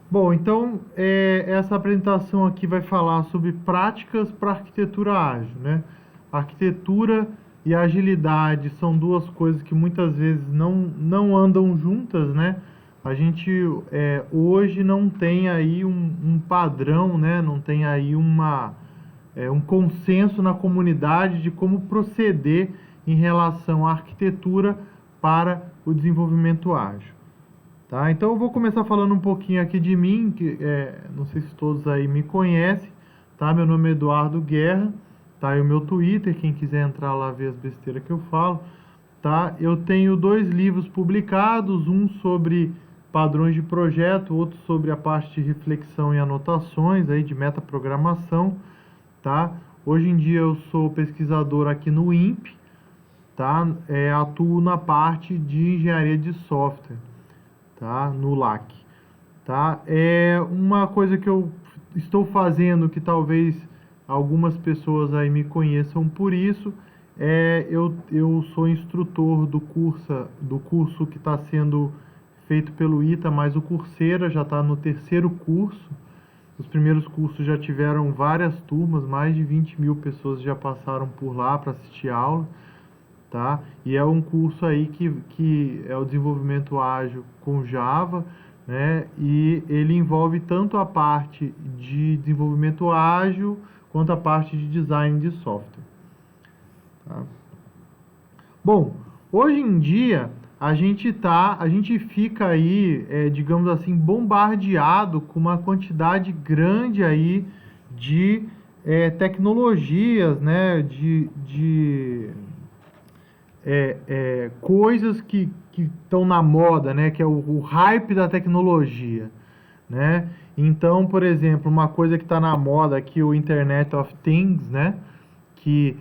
Bom, então essa apresentação aqui vai falar sobre práticas para arquitetura ágil, né? Arquitetura e agilidade são duas coisas que muitas vezes não andam juntas, né? A gente hoje não tem aí um padrão, né? Não tem aí um consenso na comunidade de como proceder em relação à arquitetura para o desenvolvimento ágil. Tá? Então eu vou começar falando um pouquinho aqui de mim, que não sei se todos aí me conhecem, tá? Meu nome é Eduardo Guerra, tá? E o meu Twitter, quem quiser entrar lá ver as besteiras que eu falo, tá? Eu tenho 2 livros publicados, um sobre padrões de projeto, outro sobre a parte de reflexão e anotações aí de metaprogramação, tá? Hoje em dia eu sou pesquisador aqui no INPE, tá? Atuo na parte de engenharia de software, tá? No LAC, tá? É uma coisa que eu estou fazendo que talvez algumas pessoas aí me conheçam por isso. Eu sou instrutor do curso que está sendo feito pelo ITA, mas o Coursera já está no 3º curso. Os primeiros cursos já tiveram várias turmas, mais de 20 mil pessoas já passaram por lá para assistir aula, tá? E é um curso aí que é o desenvolvimento ágil com Java, né? E ele envolve tanto a parte de desenvolvimento ágil quanto a parte de design de software, tá? Bom, hoje em dia a gente fica aí, digamos assim, bombardeado com uma quantidade grande aí de tecnologias, né? Coisas que estão na moda, né? Que é o hype da tecnologia, né? Então, por exemplo, uma coisa que está na moda aqui, o Internet of Things, né? Que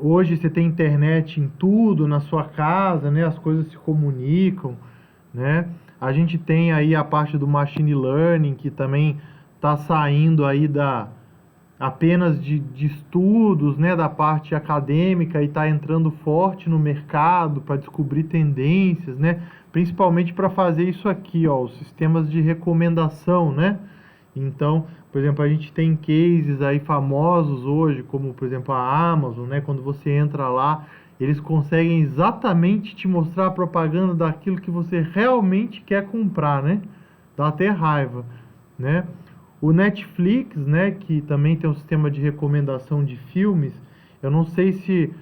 hoje você tem internet em tudo, na sua casa, né? As coisas se comunicam, né? A gente tem aí a parte do machine learning, que também está saindo aí apenas de estudos, né, da parte acadêmica e está entrando forte no mercado para descobrir tendências, né, principalmente para fazer isso aqui, ó, os sistemas de recomendação, né. Então, por exemplo, a gente tem cases aí famosos hoje, como por exemplo a Amazon, né, quando você entra lá, eles conseguem exatamente te mostrar a propaganda daquilo que você realmente quer comprar, né, dá até raiva, né. O Netflix, né, que também tem um sistema de recomendação de filmes, eu não sei se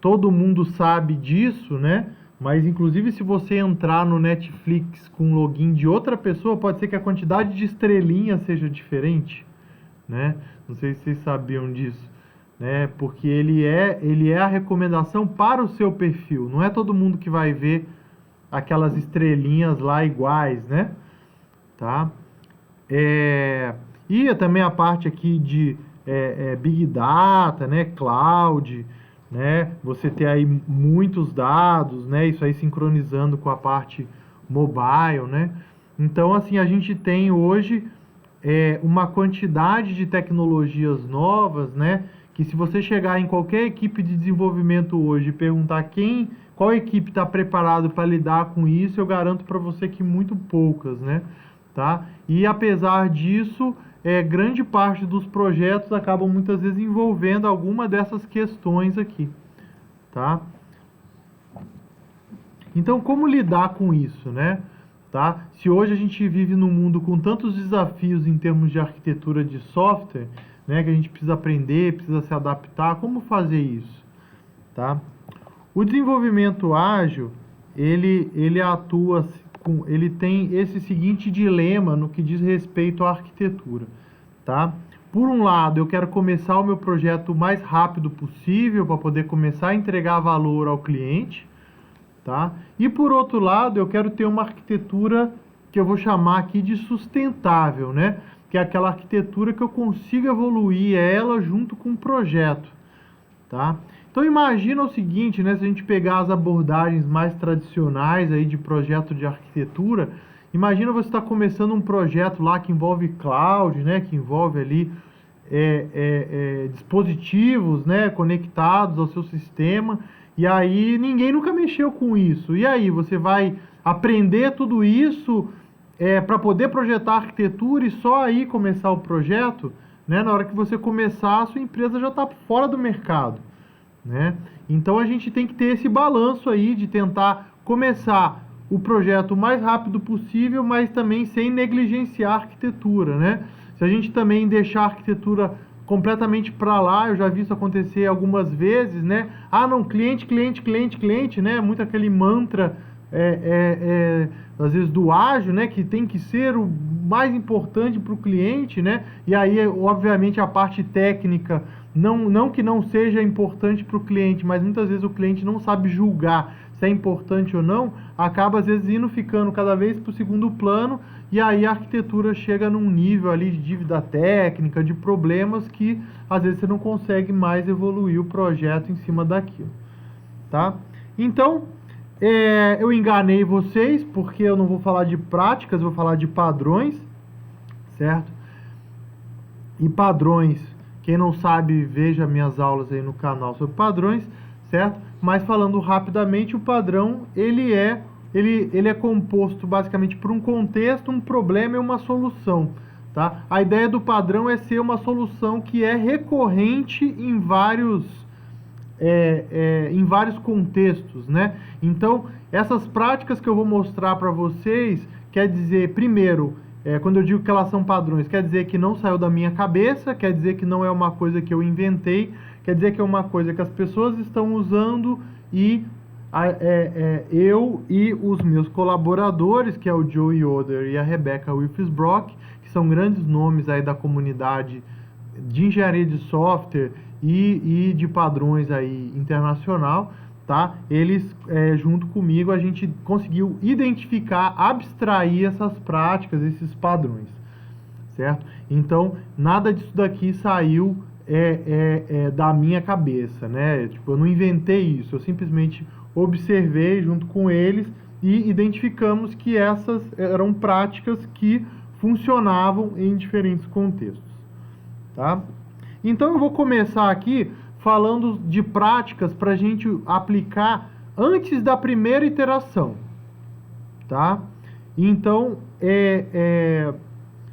todo mundo sabe disso, né? Mas inclusive se você entrar no Netflix com login de outra pessoa, pode ser que a quantidade de estrelinhas seja diferente, né? Não sei se vocês sabiam disso, né? Porque ele é a recomendação para o seu perfil. Não é todo mundo que vai ver aquelas estrelinhas lá iguais, né? Tá? E também a parte aqui de Big Data, né, Cloud, né, você ter aí muitos dados, né, isso aí sincronizando com a parte mobile, né. Então, assim, a gente tem hoje uma quantidade de tecnologias novas, né, que se você chegar em qualquer equipe de desenvolvimento hoje e perguntar qual equipe está preparado para lidar com isso, eu garanto para você que muito poucas, né? Tá? E apesar disso, grande parte dos projetos acabam muitas vezes envolvendo alguma dessas questões aqui, tá? Então, como lidar com isso, né? Tá? Se hoje a gente vive num mundo com tantos desafios em termos de arquitetura de software, né, que a gente precisa aprender, precisa se adaptar, como fazer isso, tá? O desenvolvimento ágil, ele atua ele tem esse seguinte dilema no que diz respeito à arquitetura, tá? Por um lado, eu quero começar o meu projeto o mais rápido possível para poder começar a entregar valor ao cliente, tá? E por outro lado, eu quero ter uma arquitetura que eu vou chamar aqui de sustentável, né? Que é aquela arquitetura que eu consiga evoluir ela junto com o projeto, tá? Então imagina o seguinte, né, se a gente pegar as abordagens mais tradicionais aí de projeto de arquitetura, imagina você estar começando um projeto lá que envolve cloud, né, que envolve ali dispositivos, né, conectados ao seu sistema, e aí ninguém nunca mexeu com isso. E aí você vai aprender tudo isso para poder projetar a arquitetura e só aí começar o projeto, né? Na hora que você começar, a sua empresa já está fora do mercado, né? Então a gente tem que ter esse balanço aí de tentar começar o projeto o mais rápido possível, mas também sem negligenciar a arquitetura, né? Se a gente também deixar a arquitetura completamente para lá, eu já vi isso acontecer algumas vezes, né? Ah, não, cliente, cliente, cliente, cliente, né? Muito aquele mantra, às vezes do ágil, né? Que tem que ser o mais importante para o cliente, né? E aí, obviamente, a parte técnica, não que não seja importante para o cliente, mas muitas vezes o cliente não sabe julgar se é importante ou não, acaba às vezes ficando cada vez para o segundo plano, e aí a arquitetura chega num nível ali de dívida técnica, de problemas que às vezes você não consegue mais evoluir o projeto em cima daquilo, tá? Então, eu enganei vocês, porque eu não vou falar de práticas, eu vou falar de padrões, certo? E padrões, quem não sabe, veja minhas aulas aí no canal sobre padrões, certo? Mas falando rapidamente, o padrão, ele é composto basicamente por um contexto, um problema e uma solução, tá? A ideia do padrão é ser uma solução que é recorrente em vários contextos, né? Então, essas práticas que eu vou mostrar para vocês, quer dizer, primeiro, quando eu digo que elas são padrões, quer dizer que não saiu da minha cabeça, quer dizer que não é uma coisa que eu inventei, quer dizer que é uma coisa que as pessoas estão usando e eu e os meus colaboradores, que é o Joe Yoder e a Rebecca Wilfes-Brock, que são grandes nomes aí da comunidade de engenharia de software e de padrões aí internacional, tá? Eles, junto comigo, a gente conseguiu identificar, abstrair essas práticas, esses padrões, certo? Então, nada disso daqui saiu da minha cabeça, né? Tipo, eu não inventei isso, eu simplesmente observei junto com eles e identificamos que essas eram práticas que funcionavam em diferentes contextos, tá? Então eu vou começar aqui falando de práticas para a gente aplicar antes da primeira iteração, tá? Então,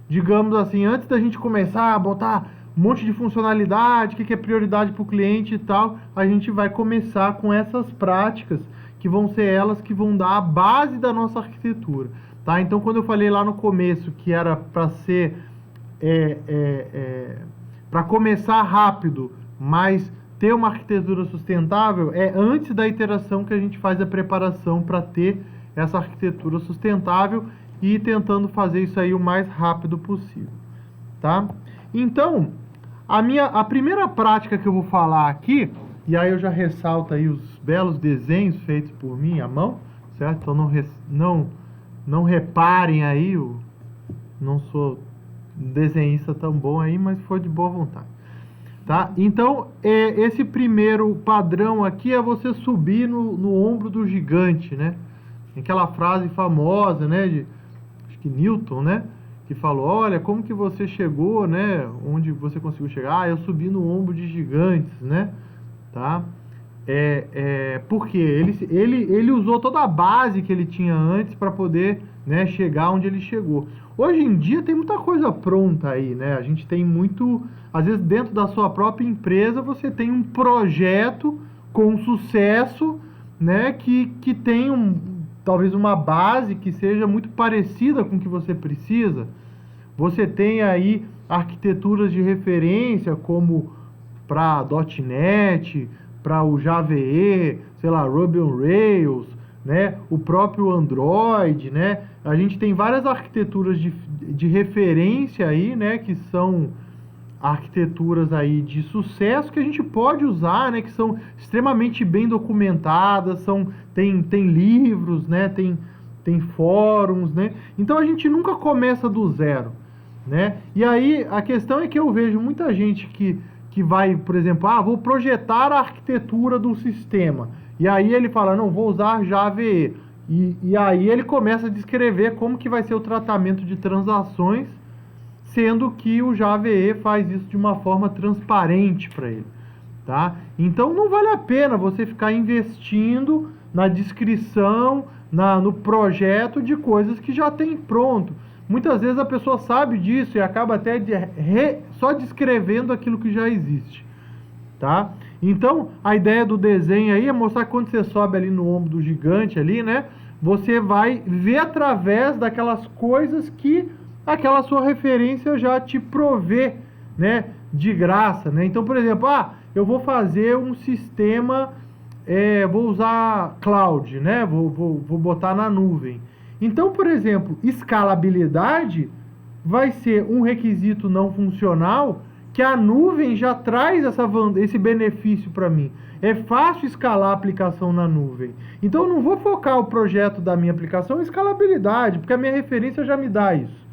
digamos assim, antes da gente começar a botar um monte de funcionalidade, o que é prioridade para o cliente e tal, a gente vai começar com essas práticas que vão ser elas que vão dar a base da nossa arquitetura, tá? Então, quando eu falei lá no começo que era para ser para começar rápido, mas ter uma arquitetura sustentável, é antes da iteração que a gente faz a preparação para ter essa arquitetura sustentável e tentando fazer isso aí o mais rápido possível, tá? Então, a primeira prática que eu vou falar aqui, e aí eu já ressalto aí os belos desenhos feitos por mim à mão, certo? Então não reparem aí, não sou desenhista tão bom aí, mas foi de boa vontade, tá? Então, esse primeiro padrão aqui é você subir no ombro do gigante, né? Aquela frase famosa, né, acho que Newton, né, que falou, olha, como que você chegou, né, onde você conseguiu chegar? Eu subi no ombro de gigantes, né, tá? Porque ele usou toda a base que ele tinha antes para poder, né, chegar onde ele chegou. Hoje em dia tem muita coisa pronta aí, né? A gente tem muito, às vezes dentro da sua própria empresa você tem um projeto com sucesso, né, que tem talvez uma base que seja muito parecida com o que você precisa. Você tem aí arquiteturas de referência como para .NET, para o Java EE, sei lá, Ruby on Rails, né? O próprio Android, né? A gente tem várias arquiteturas de referência aí, né? Que são arquiteturas aí de sucesso que a gente pode usar, né? Que são extremamente bem documentadas, tem livros, né? Tem fóruns, né? Então a gente nunca começa do zero, né? E aí a questão é que eu vejo muita gente que vai, por exemplo, vou projetar a arquitetura do sistema. E aí ele fala, não, vou usar Java EE. E aí ele começa a descrever como que vai ser o tratamento de transações, sendo que o Java EE faz isso de uma forma transparente para ele, tá? Então não vale a pena você ficar investindo, na descrição, no projeto de coisas que já tem pronto. Muitas vezes a pessoa sabe disso e acaba até só descrevendo aquilo que já existe, tá? Então, a ideia do desenho aí é mostrar que quando você sobe ali no ombro do gigante ali, né, você vai ver através daquelas coisas que aquela sua referência já te provê, né, de graça, né? Então, por exemplo, eu vou fazer um sistema, vou usar cloud, né? Vou botar na nuvem. Então, por exemplo, escalabilidade vai ser um requisito não funcional que a nuvem já traz esse benefício para mim. É fácil escalar a aplicação na nuvem. Então, eu não vou focar o projeto da minha aplicação em escalabilidade, porque a minha referência já me dá isso,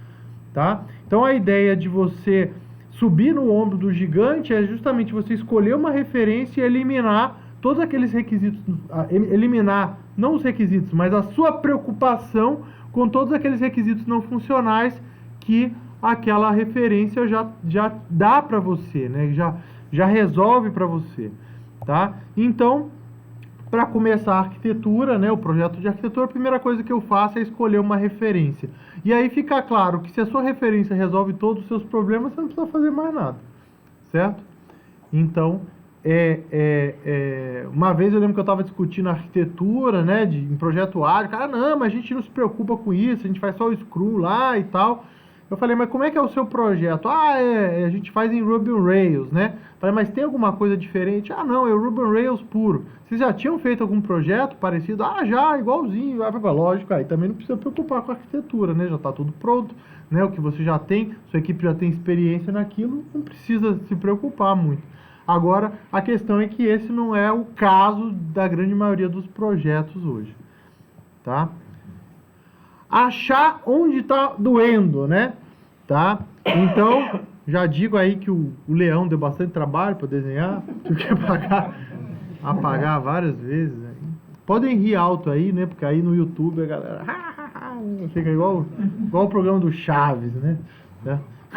tá? Então, a ideia de você subir no ombro do gigante é justamente você escolher uma referência e eliminar todos aqueles requisitos, eliminar, não os requisitos, mas a sua preocupação com todos aqueles requisitos não funcionais que aquela referência já dá para você, né? Já resolve para você, tá? Então, para começar a arquitetura, né, o projeto de arquitetura, a primeira coisa que eu faço é escolher uma referência. E aí fica claro que se a sua referência resolve todos os seus problemas, você não precisa fazer mais nada, certo? Então, uma vez eu lembro que eu estava discutindo arquitetura, né, em projeto ágil, cara, não, mas a gente não se preocupa com isso, a gente faz só o Scrum lá e tal. Eu falei, mas como é que é o seu projeto? A gente faz em Ruby on Rails, né? Eu falei, mas tem alguma coisa diferente? Não, é o Ruby on Rails puro. Vocês já tinham feito algum projeto parecido? Já, igualzinho. Lógico, aí também não precisa preocupar com a arquitetura, né? Já está tudo pronto, né? O que você já tem, sua equipe já tem experiência naquilo, não precisa se preocupar muito. Agora, a questão é que esse não é o caso da grande maioria dos projetos hoje, tá? Achar onde está doendo, né? Tá? Então, já digo aí que o Leão deu bastante trabalho para desenhar, tive que apagar várias vezes. Né? Podem rir alto aí, né? Porque aí no YouTube a galera fica igual o programa do Chaves, né?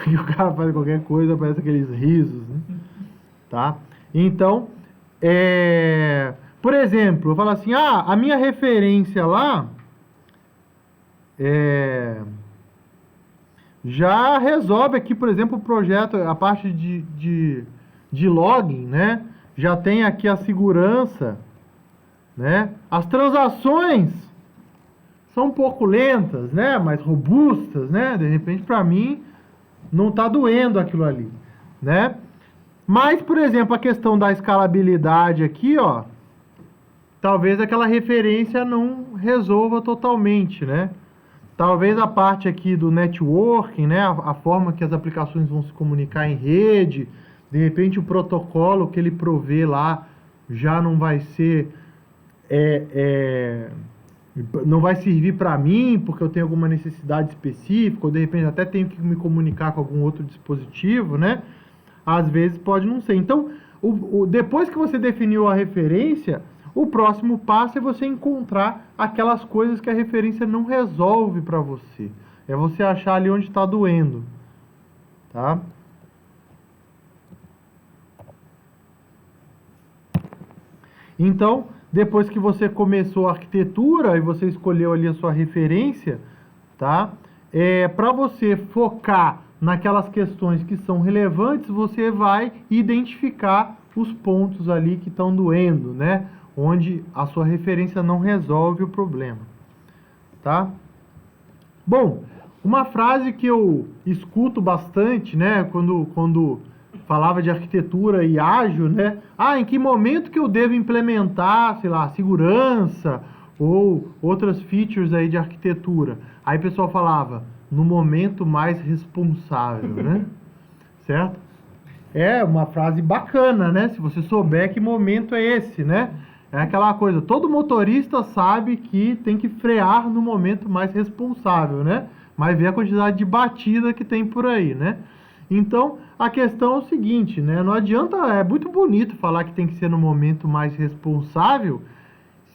E o cara faz qualquer coisa, parece aqueles risos, né? Tá? Então, por exemplo, eu falo assim, a minha referência lá já resolve aqui, por exemplo, o projeto, a parte de login, né? Já tem aqui a segurança, né? As transações são um pouco lentas, né? Mais robustas, né? De repente, para mim, não está doendo aquilo ali, né? Mas, por exemplo, a questão da escalabilidade aqui, ó, talvez aquela referência não resolva totalmente, né? Talvez a parte aqui do networking, né, a forma que as aplicações vão se comunicar em rede, de repente o protocolo que ele provê lá já não vai ser, não vai servir para mim, porque eu tenho alguma necessidade específica, ou de repente até tenho que me comunicar com algum outro dispositivo, né? Às vezes pode não ser. Então, depois que você definiu a referência, o próximo passo é você encontrar aquelas coisas que a referência não resolve para você. É você achar ali onde está doendo, tá? Então, depois que você começou a arquitetura e você escolheu ali a sua referência, tá? Para você focar naquelas questões que são relevantes, você vai identificar os pontos ali que estão doendo, né? Onde a sua referência não resolve o problema, tá? Bom, uma frase que eu escuto bastante, né, quando falava de arquitetura e ágil, né? Em que momento que eu devo implementar, sei lá, segurança ou outras features aí de arquitetura? Aí o pessoal falava, no momento mais responsável, né? Certo? É uma frase bacana, né? Se você souber que momento é esse, né? É aquela coisa, todo motorista sabe que tem que frear no momento mais responsável, né? Mas vê a quantidade de batida que tem por aí, né? Então, a questão é o seguinte, né? Não adianta, é muito bonito falar que tem que ser no momento mais responsável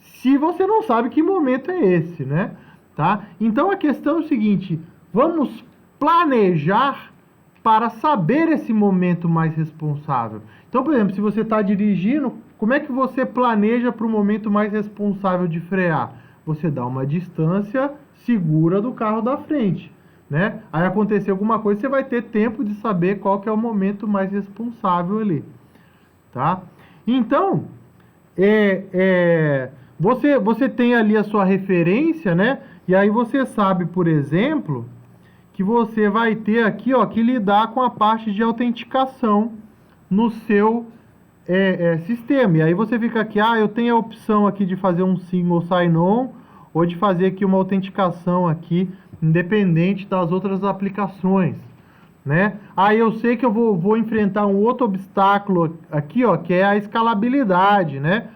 se você não sabe que momento é esse, né? Tá? Então, a questão é o seguinte, vamos planejar para saber esse momento mais responsável. Então, por exemplo, se você está dirigindo, como é que você planeja para o momento mais responsável de frear? Você dá uma distância segura do carro da frente, né? Aí acontecer alguma coisa, você vai ter tempo de saber qual que é o momento mais responsável ali, tá? Então, você tem ali a sua referência, né? E aí você sabe, por exemplo, que você vai ter aqui, ó, que lidar com a parte de autenticação no seu sistema. E aí você fica aqui, eu tenho a opção aqui de fazer um single sign-on ou de fazer aqui uma autenticação aqui, independente das outras aplicações, né? Aí eu sei que eu vou enfrentar um outro obstáculo aqui, ó, que é a escalabilidade, né?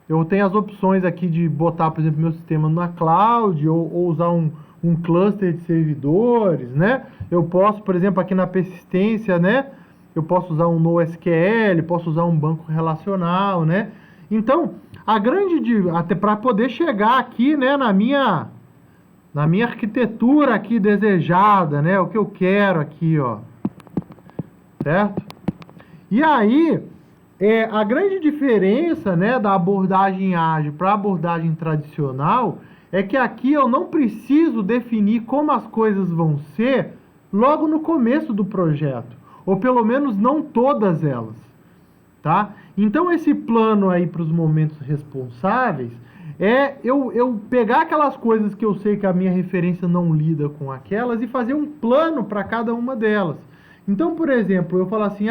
Eu tenho as opções aqui de botar, por exemplo, meu sistema na cloud ou usar um cluster de servidores, né? Eu posso, por exemplo, aqui na persistência, né? Eu posso usar um NoSQL, posso usar um banco relacional, né? Então, até para poder chegar aqui, né, na minha arquitetura aqui desejada, né? O que eu quero aqui, ó. Certo? E aí, a grande diferença, né, da abordagem ágil para a abordagem tradicional é que aqui eu não preciso definir como as coisas vão ser logo no começo do projeto, ou pelo menos não todas elas, tá? Então esse plano aí para os momentos responsáveis eu pegar aquelas coisas que eu sei que a minha referência não lida com aquelas e fazer um plano para cada uma delas. Então, por exemplo, eu falo assim,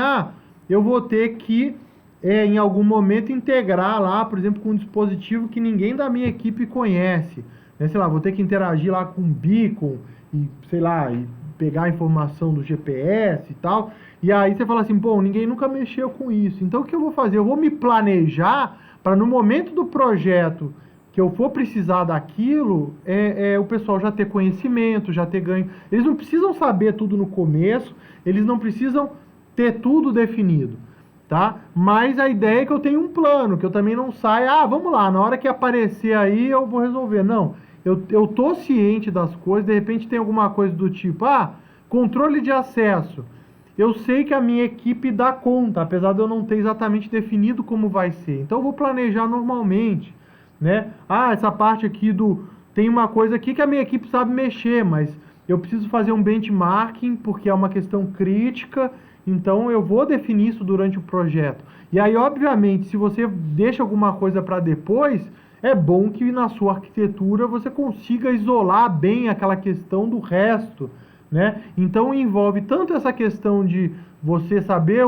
eu vou ter que em algum momento integrar lá, por exemplo, com um dispositivo que ninguém da minha equipe conhece, né? Sei lá, vou ter que interagir lá com um beacon e, sei lá, e pegar a informação do GPS e tal, e aí você fala assim, bom, ninguém nunca mexeu com isso, então o que eu vou fazer? Eu vou me planejar para no momento do projeto que eu for precisar daquilo, o pessoal já ter conhecimento, já ter ganho. Eles não precisam saber tudo no começo, eles não precisam ter tudo definido, tá? Mas a ideia é que eu tenho um plano, que eu também não saia, vamos lá, na hora que aparecer aí eu vou resolver. Não, eu tô ciente das coisas, de repente tem alguma coisa do tipo, controle de acesso. Eu sei que a minha equipe dá conta, apesar de eu não ter exatamente definido como vai ser. Então eu vou planejar normalmente, né? Essa parte aqui tem uma coisa aqui que a minha equipe sabe mexer, mas eu preciso fazer um benchmarking porque é uma questão crítica, então eu vou definir isso durante o projeto. E aí, obviamente, se você deixa alguma coisa para depois, é bom que na sua arquitetura você consiga isolar bem aquela questão do resto, né? Então envolve tanto essa questão de você saber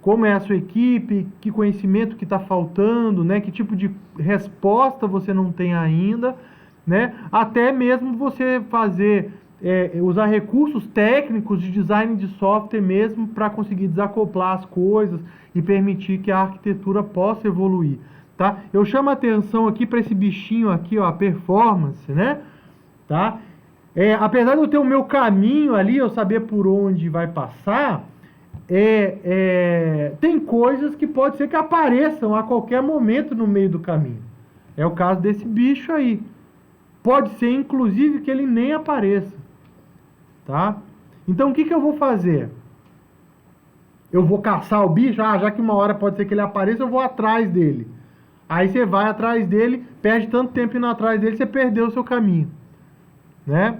como é a sua equipe, que conhecimento que está faltando, né? Que tipo de resposta você não tem ainda, né? Até mesmo você usar recursos técnicos de design de software mesmo para conseguir desacoplar as coisas e permitir que a arquitetura possa evoluir, tá? Eu chamo a atenção aqui para esse bichinho aqui, ó, a performance, né? Tá? Apesar de eu ter o meu caminho ali, eu saber por onde vai passar, tem coisas que pode ser que apareçam a qualquer momento no meio do caminho. É o caso desse bicho aí. Pode ser, inclusive, que ele nem apareça, tá? Então, o que eu vou fazer? Eu vou caçar o bicho? Já que uma hora pode ser que ele apareça, eu vou atrás dele. Aí você vai atrás dele, perde tanto tempo indo atrás dele, você perdeu o seu caminho, né?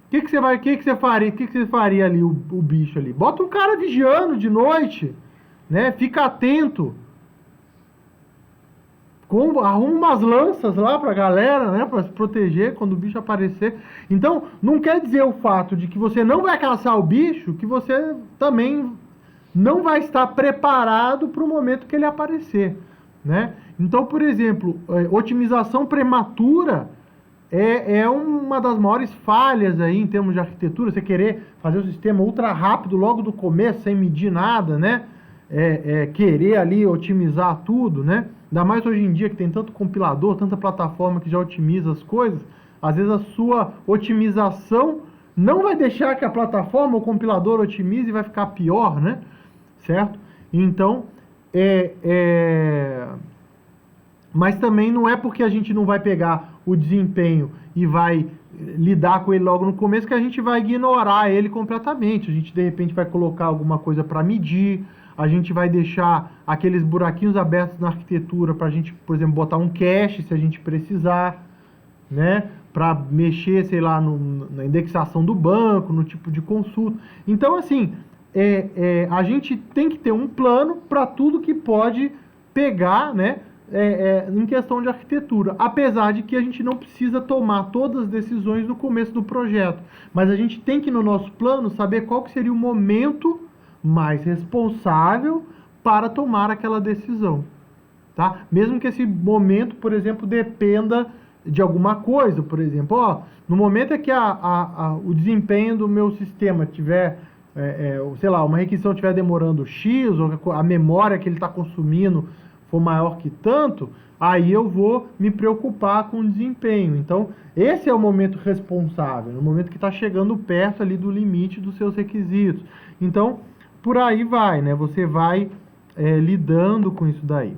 O que você faria ali, o bicho ali? Bota um cara vigiando de noite, né? Fica atento. Arruma umas lanças lá pra galera, né? Pra se proteger quando o bicho aparecer. Então, não quer dizer o fato de que você não vai caçar o bicho, que você também não vai estar preparado para o momento que ele aparecer, né? Então, por exemplo, otimização prematura é uma das maiores falhas aí em termos de arquitetura. Você querer fazer o sistema ultra rápido logo do começo, sem medir nada, né? Querer ali otimizar tudo, né? Ainda mais hoje em dia que tem tanto compilador, tanta plataforma que já otimiza as coisas. Às vezes a sua otimização não vai deixar que a plataforma ou o compilador otimize e vai ficar pior, né? Certo? Então, mas também não é porque a gente não vai pegar o desempenho e vai lidar com ele logo no começo, que a gente vai ignorar ele completamente. A gente, de repente, vai colocar alguma coisa para medir, a gente vai deixar aqueles buraquinhos abertos na arquitetura para a gente, por exemplo, botar um cache se a gente precisar, né? Para mexer, sei lá, na indexação do banco, no tipo de consulta. Então, assim, a gente tem que ter um plano para tudo que pode pegar, né? Em questão de arquitetura, apesar de que a gente não precisa tomar todas as decisões no começo do projeto, mas a gente tem que, no nosso plano, saber qual que seria o momento mais responsável para tomar aquela decisão, tá? Mesmo que esse momento, por exemplo, dependa de alguma coisa, por exemplo, no momento que o desempenho do meu sistema tiver, sei lá, uma requisição estiver demorando X, ou a memória que ele está consumindo for maior que tanto, aí eu vou me preocupar com o desempenho. Então, esse é o momento responsável, no momento que está chegando perto ali do limite dos seus requisitos. Então, por aí vai, né? Você vai lidando com isso daí,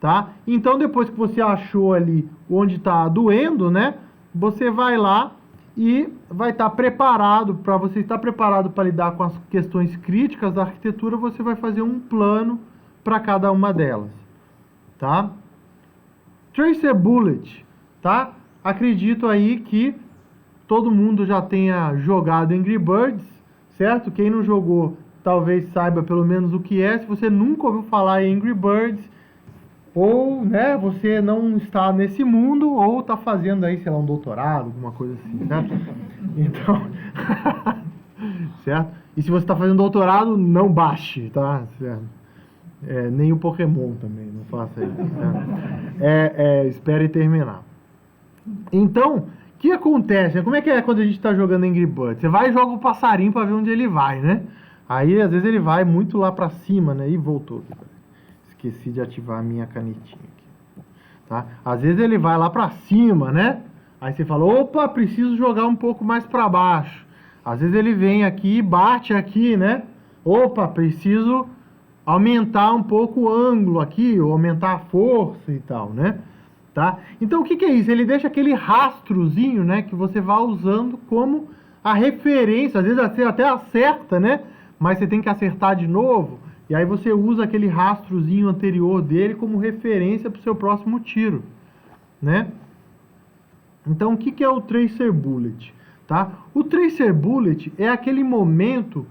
tá? Então, depois que você achou ali onde está doendo, né? Você vai lá e vai estar preparado, para você estar preparado para lidar com as questões críticas da arquitetura, você vai fazer um plano para cada uma delas. Tá? Tracer Bullet, tá? Acredito aí que todo mundo já tenha jogado Angry Birds, certo? Quem não jogou, talvez saiba pelo menos o que é. Se você nunca ouviu falar em Angry Birds, ou, né, você não está nesse mundo, ou está fazendo aí, sei lá, um doutorado, alguma coisa assim, certo? Então, certo? E se você está fazendo doutorado, não baixe, tá? Certo? Nem o Pokémon também, não faça isso. Né? Espere terminar. Então, o que acontece? Como é que é quando a gente está jogando Angry Birds? Você vai e joga o passarinho para ver onde ele vai, né? Aí, às vezes, ele vai muito lá para cima, né? E voltou. Esqueci de ativar a minha canetinha aqui. Tá? Às vezes ele vai lá para cima, né? Aí você fala, opa, preciso jogar um pouco mais para baixo. Às vezes ele vem aqui e bate aqui, né? Opa, preciso aumentar um pouco o ângulo aqui, ou aumentar a força e tal, né? Tá? Então, o que é isso? Ele deixa aquele rastrozinho, né, que você vai usando como a referência. Às vezes você até acerta, né? Mas você tem que acertar de novo. E aí você usa aquele rastrozinho anterior dele como referência para o seu próximo tiro, né? Então, o que é o Tracer Bullet? Tá? O Tracer Bullet é aquele momento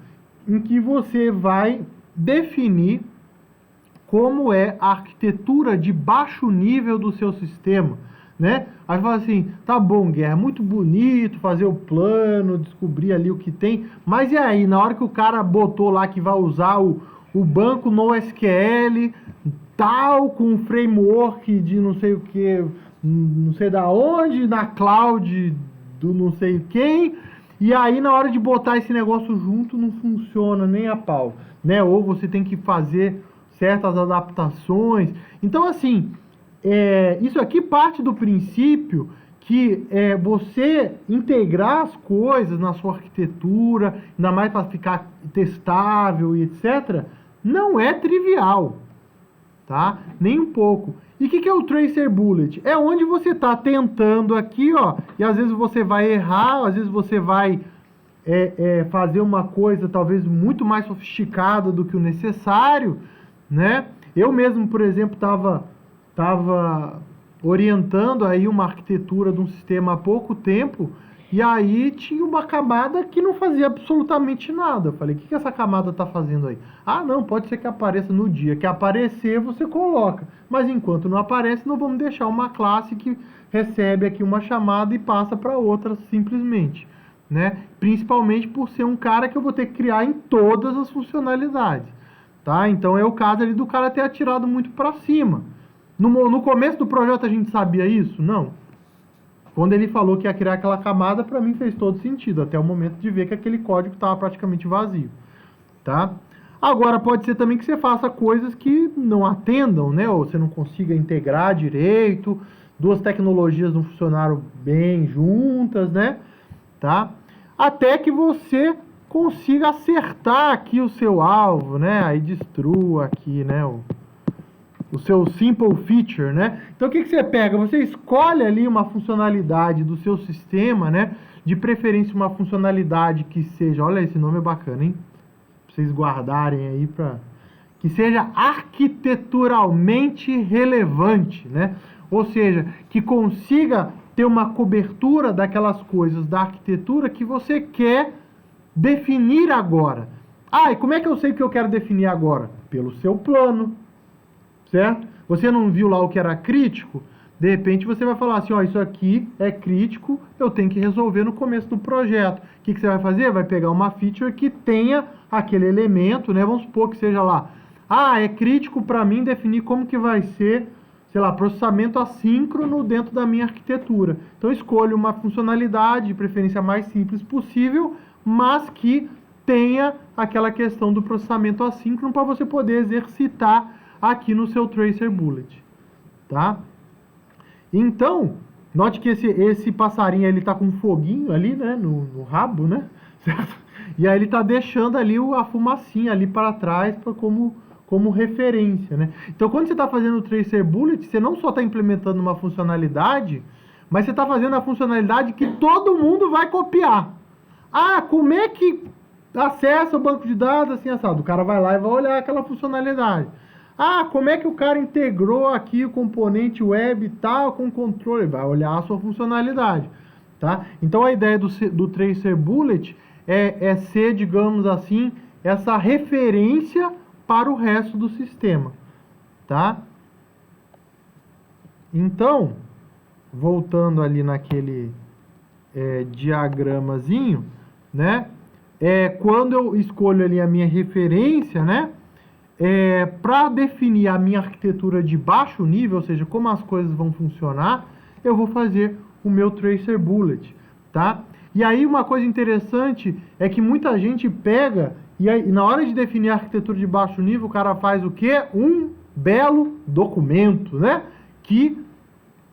em que você vai definir como é a arquitetura de baixo nível do seu sistema, né? Aí fala assim, tá bom, Guerra, muito bonito fazer o plano, descobrir ali o que tem, mas e aí, na hora que o cara botou lá que vai usar o banco NoSQL, tal, com um framework de não sei o que, não sei da onde, na cloud do não sei quem, e aí na hora de botar esse negócio junto não funciona nem a pau, né? Ou você tem que fazer certas adaptações. Então, assim, isso aqui parte do princípio que você integrar as coisas na sua arquitetura, ainda mais para ficar testável e etc., não é trivial, tá? Nem um pouco. E o que é o Tracer Bullet? É onde você está tentando aqui, ó, e às vezes você vai errar, às vezes você vai fazer uma coisa talvez muito mais sofisticada do que o necessário, né? Eu mesmo, por exemplo, estava orientando aí uma arquitetura de um sistema há pouco tempo, e aí tinha uma camada que não fazia absolutamente nada. Eu falei, o que essa camada está fazendo aí? Ah, não, pode ser que apareça no dia que aparecer, você coloca. Mas enquanto não aparece, não vamos deixar uma classe que recebe aqui uma chamada e passa para outra simplesmente, né? Principalmente por ser um cara que eu vou ter que criar em todas as funcionalidades, tá? Então é o caso ali do cara ter atirado muito para cima. No começo do projeto a gente sabia isso? Não. Quando ele falou que ia criar aquela camada, para mim fez todo sentido, até o momento de ver que aquele código estava praticamente vazio, tá? Agora, pode ser também que você faça coisas que não atendam, né? Ou você não consiga integrar direito, duas tecnologias não funcionaram bem juntas, né? Tá? Até que você consiga acertar aqui o seu alvo, né? Aí destrua aqui, né? o seu simple feature, né? Então o que você pega? Você escolhe ali uma funcionalidade do seu sistema, né? De preferência uma funcionalidade que seja, olha, esse nome é bacana, hein? Pra vocês guardarem aí que seja arquiteturalmente relevante, né? Ou seja, que consiga ter uma cobertura daquelas coisas da arquitetura que você quer definir agora. Ah, e como é que eu sei que eu quero definir agora? Pelo seu plano, certo? Você não viu lá o que era crítico? De repente você vai falar assim, ó, isso aqui é crítico, eu tenho que resolver no começo do projeto. O que você vai fazer? Vai pegar uma feature que tenha aquele elemento, né? Vamos supor que seja lá, é crítico para mim definir como que vai ser, sei lá, processamento assíncrono dentro da minha arquitetura. Então escolho uma funcionalidade, de preferência mais simples possível, mas que tenha aquela questão do processamento assíncrono para você poder exercitar aqui no seu Tracer Bullet, tá? Então, note que esse passarinho ele tá com um foguinho ali, né, no rabo, né, certo? E aí ele tá deixando ali a fumacinha ali para trás como referência, né? Então, quando você está fazendo o Tracer Bullet, você não só está implementando uma funcionalidade, mas você está fazendo a funcionalidade que todo mundo vai copiar. Como é que acessa o banco de dados assim, assado? O cara vai lá e vai olhar aquela funcionalidade. Como é que o cara integrou aqui o componente web e tal com o controle? Vai olhar a sua funcionalidade, tá? Então a ideia do Tracer Bullet é ser, digamos assim, essa referência para o resto do sistema, tá? Então, voltando ali naquele diagramazinho, né? Quando eu escolho ali a minha referência, né? Para definir a minha arquitetura de baixo nível, ou seja, como as coisas vão funcionar, eu vou fazer o meu Tracer Bullet, tá? E aí uma coisa interessante é que muita gente pega e aí, na hora de definir a arquitetura de baixo nível, o cara faz o quê? Um belo documento, né? Que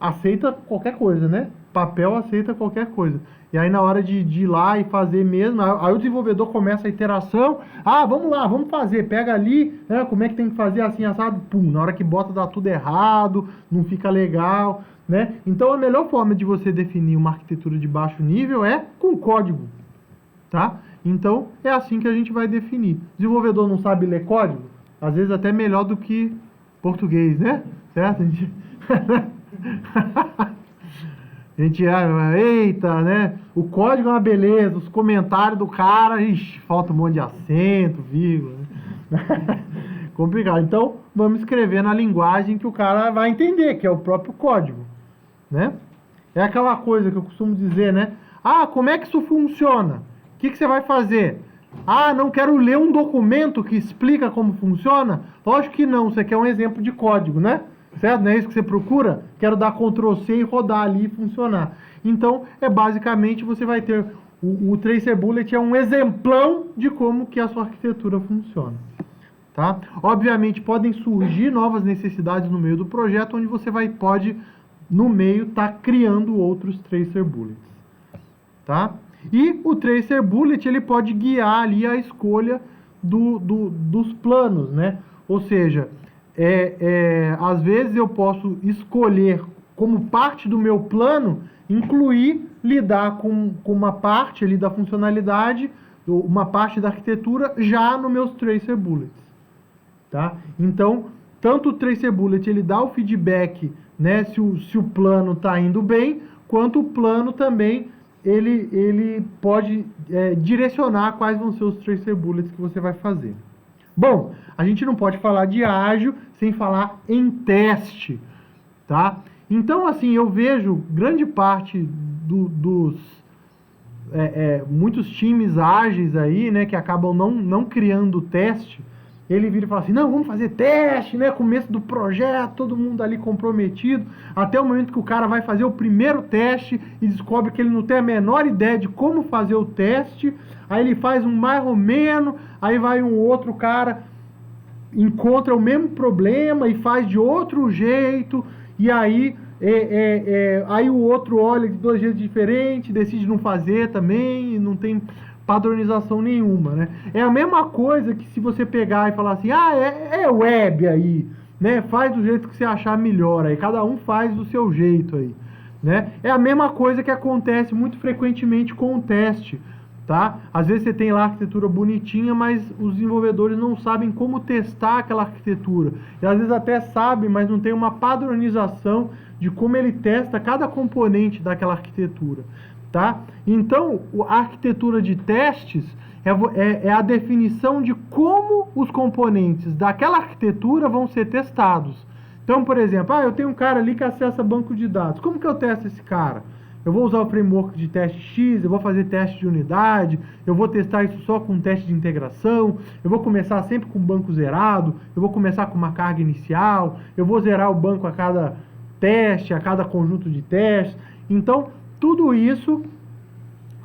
aceita qualquer coisa, né? Papel aceita qualquer coisa. E aí na hora de ir lá e fazer mesmo, aí o desenvolvedor começa a iteração, vamos lá, vamos fazer, pega ali, né, como é que tem que fazer assim, assado, pum, na hora que bota dá tudo errado, não fica legal, né? Então a melhor forma de você definir uma arquitetura de baixo nível é com código, tá? Então é assim que a gente vai definir. O desenvolvedor não sabe ler código? Às vezes até melhor do que português, né? Certo? A gente, eita, né? O código é uma beleza, os comentários do cara, falta um monte de acento, vírgula, né? Complicado. Então, vamos escrever na linguagem que o cara vai entender, que é o próprio código, né? É aquela coisa que eu costumo dizer, né? Como é que isso funciona? O que você vai fazer? Não quero ler um documento que explica como funciona? Lógico que não, você quer um exemplo de código, né? Certo? Não é isso que você procura? Quero dar Ctrl+C e rodar ali e funcionar. Então, basicamente, você vai ter... O Tracer Bullet é um exemplão de como que a sua arquitetura funciona. Tá? Obviamente, podem surgir novas necessidades no meio do projeto, onde você pode, no meio, estar criando outros Tracer Bullets. Tá? E o Tracer Bullet, ele pode guiar ali a escolha dos planos, né? Ou seja... às vezes eu posso escolher como parte do meu plano, incluir, lidar com uma parte ali da funcionalidade, uma parte da arquitetura, já nos meus Tracer Bullets, tá? Então, tanto o Tracer Bullet, ele dá o feedback, né, se o plano está indo bem, quanto o plano também, ele pode direcionar quais vão ser os Tracer Bullets que você vai fazer. Bom, a gente não pode falar de ágil sem falar em teste, tá? Então, assim, eu vejo grande parte dos muitos times ágeis aí, né, que acabam não criando teste. Ele vira e fala assim, não, vamos fazer teste, né, começo do projeto, todo mundo ali comprometido, até o momento que o cara vai fazer o primeiro teste e descobre que ele não tem a menor ideia de como fazer o teste, aí ele faz um mais ou menos, aí vai um outro cara, encontra o mesmo problema e faz de outro jeito, e aí, aí o outro olha de dois jeitos diferentes, decide não fazer também, e não tem padronização nenhuma, né? É a mesma coisa que se você pegar e falar assim, é web aí, né? Faz do jeito que você achar melhor aí, cada um faz do seu jeito aí, né? É a mesma coisa que acontece muito frequentemente com o teste, tá? Às vezes você tem lá a arquitetura bonitinha, mas os desenvolvedores não sabem como testar aquela arquitetura. E às vezes até sabem, mas não tem uma padronização de como ele testa cada componente daquela arquitetura, tá? Então, a arquitetura de testes é a definição de como os componentes daquela arquitetura vão ser testados. Então, por exemplo, eu tenho um cara ali que acessa banco de dados. Como que eu testo esse cara? Eu vou usar o framework de teste X, eu vou fazer teste de unidade, eu vou testar isso só com teste de integração, eu vou começar sempre com o banco zerado, eu vou começar com uma carga inicial, eu vou zerar o banco a cada teste, a cada conjunto de testes. Então, tudo isso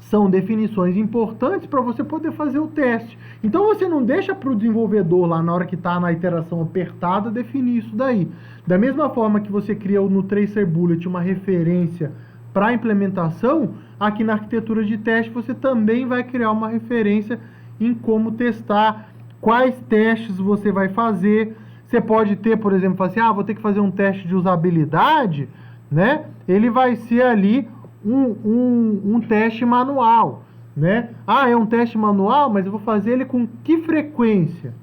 são definições importantes para você poder fazer o teste. Então você não deixa para o desenvolvedor lá na hora que está na iteração apertada definir isso daí. Da mesma forma que você cria no Tracer Bullet uma referência para a implementação, aqui na arquitetura de teste você também vai criar uma referência em como testar, quais testes você vai fazer. Você pode ter, por exemplo, falar assim, vou ter que fazer um teste de usabilidade, né? Ele vai ser ali um teste manual, né? É um teste manual, mas eu vou fazer ele com que frequência,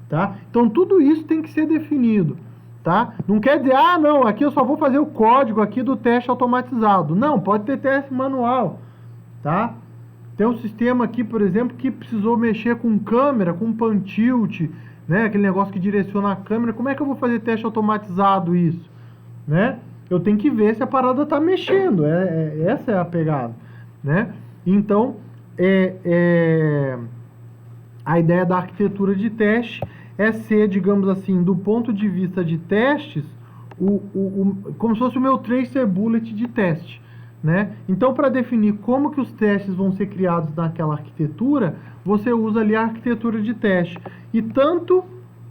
tá? Então tudo isso tem que ser definido, tá? Não quer dizer, não, aqui eu só vou fazer o código aqui do teste automatizado. Não, pode ter teste manual, tá? Tem um sistema aqui, por exemplo, que precisou mexer com câmera, com pan tilt, né? Aquele negócio que direciona a câmera. Como é que eu vou fazer teste automatizado isso, né? Eu tenho que ver se a parada está mexendo. Essa é a pegada, né? Então, a ideia da arquitetura de teste é ser, digamos assim, do ponto de vista de testes, como se fosse o meu tracer bullet de teste, né? Então, para definir como que os testes vão ser criados naquela arquitetura, você usa ali a arquitetura de teste. E tanto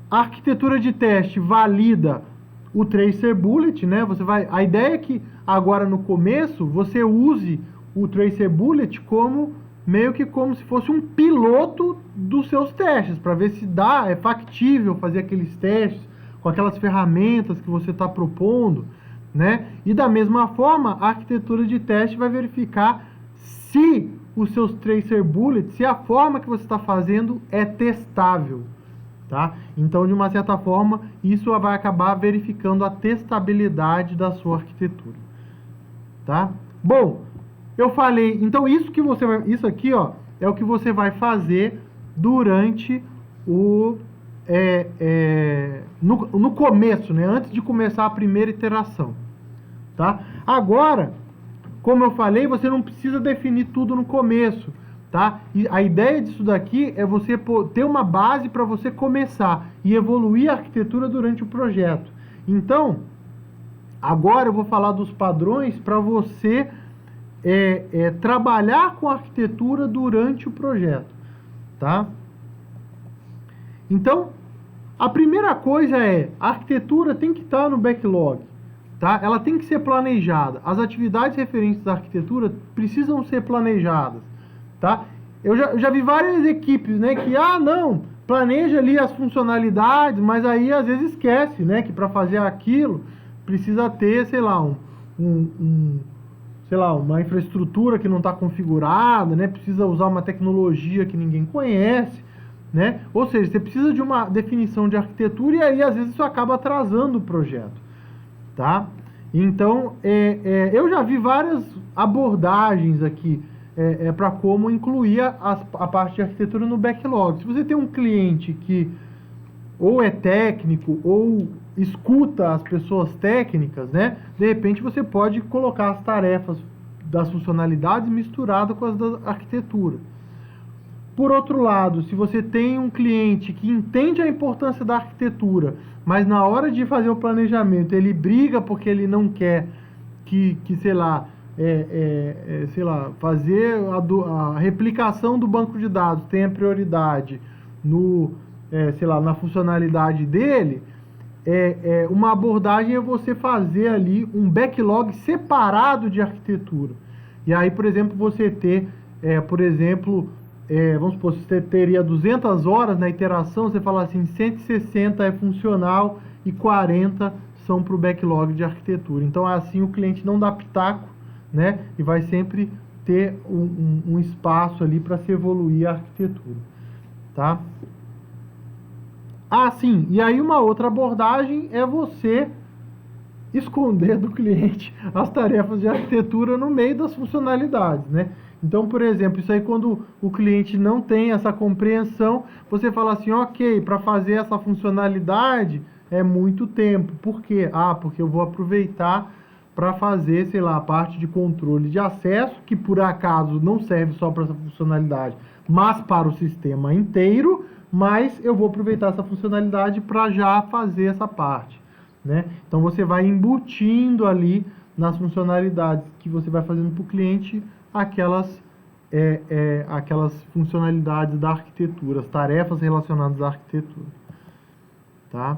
a arquitetura de teste valida o Tracer Bullet, né? A ideia é que agora no começo você use o Tracer Bullet como meio que como se fosse um piloto dos seus testes, para ver se é factível fazer aqueles testes com aquelas ferramentas que você está propondo, né? E da mesma forma, a arquitetura de teste vai verificar se os seus Tracer Bullets, se a forma que você está fazendo é testável, tá? Então, de uma certa forma, isso vai acabar verificando a testabilidade da sua arquitetura, tá? Bom, eu falei, então isso aqui, ó, é o que você vai fazer durante no começo, né? Antes de começar a primeira iteração, tá? Agora, como eu falei, você não precisa definir tudo no começo, tá? E a ideia disso daqui é você ter uma base para você começar e evoluir a arquitetura durante o projeto. Então, agora eu vou falar dos padrões para você trabalhar com a arquitetura durante o projeto, tá? Então, a primeira coisa a arquitetura tem que estar no backlog, tá? Ela tem que ser planejada. As atividades referentes à arquitetura precisam ser planejadas, tá? Eu já vi várias equipes, né, que, não, planeja ali as funcionalidades, mas aí às vezes esquece, né, que para fazer aquilo precisa ter, sei lá, uma infraestrutura que não está configurada, né, precisa usar uma tecnologia que ninguém conhece, né? Ou seja, você precisa de uma definição de arquitetura e aí às vezes isso acaba atrasando o projeto, tá? Então, eu já vi várias abordagens aqui para como incluir a parte de arquitetura no backlog. Se você tem um cliente que ou é técnico ou escuta as pessoas técnicas, né? De repente você pode colocar as tarefas das funcionalidades misturadas com as da arquitetura. Por outro lado, se você tem um cliente que entende a importância da arquitetura, mas na hora de fazer o planejamento ele briga porque ele não quer que fazer a replicação do banco de dados tenha prioridade na funcionalidade dele, uma abordagem é você fazer ali um backlog separado de arquitetura. E aí, por exemplo, você ter, vamos supor, se você teria 200 horas na iteração, você fala assim, 160 é funcional e 40 são para o backlog de arquitetura. Então, assim o cliente não dá pitaco, né? E vai sempre ter um espaço ali para se evoluir a arquitetura, tá? Ah, sim, e aí uma outra abordagem é você esconder do cliente as tarefas de arquitetura no meio das funcionalidades, né? Então, por exemplo, isso aí quando o cliente não tem essa compreensão, você fala assim, ok, para fazer essa funcionalidade é muito tempo. Por quê? Ah, porque eu vou aproveitar para fazer, sei lá, a parte de controle de acesso, que por acaso não serve só para essa funcionalidade, mas para o sistema inteiro, mas eu vou aproveitar essa funcionalidade para já fazer essa parte, né? Então você vai embutindo ali nas funcionalidades que você vai fazendo para o cliente aquelas funcionalidades da arquitetura, as tarefas relacionadas à arquitetura, tá?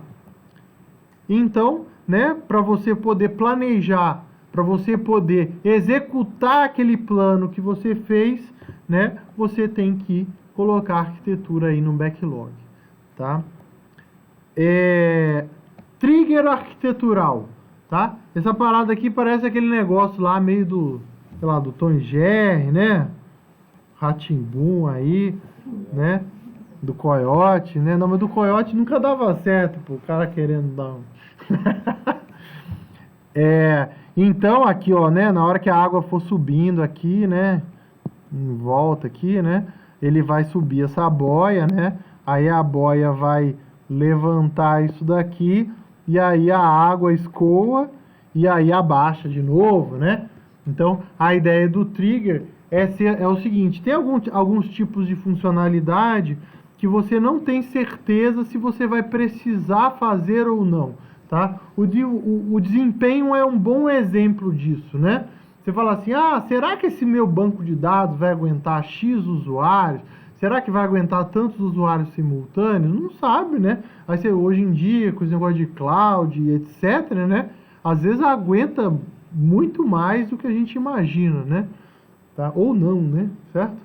Então, né, para você poder planejar, para você poder executar aquele plano que você fez, né, você tem que colocar a arquitetura aí no backlog, tá? Trigger arquitetural, tá? Essa parada aqui parece aquele negócio lá meio do, sei lá, do Tom e Jerry, né? Rá-Tim-Bum aí, né? Do Coyote, né? Não, mas do Coyote nunca dava certo, pô, o cara querendo dar um... Então aqui, ó, né? Na hora que a água for subindo aqui, né? Em volta aqui, né? Ele vai subir essa boia, né? Aí a boia vai levantar isso daqui e aí a água escoa e aí abaixa de novo, né? Então, a ideia do trigger é o seguinte, tem alguns tipos de funcionalidade que você não tem certeza se você vai precisar fazer ou não, tá? O desempenho é um bom exemplo disso, né? Você fala assim, será que esse meu banco de dados vai aguentar X usuários? Será que vai aguentar tantos usuários simultâneos? Não sabe, né? Aí você, hoje em dia, com esse negócio de cloud, etc., né? Às vezes aguenta muito mais do que a gente imagina, né? Tá? Ou não, né? Certo?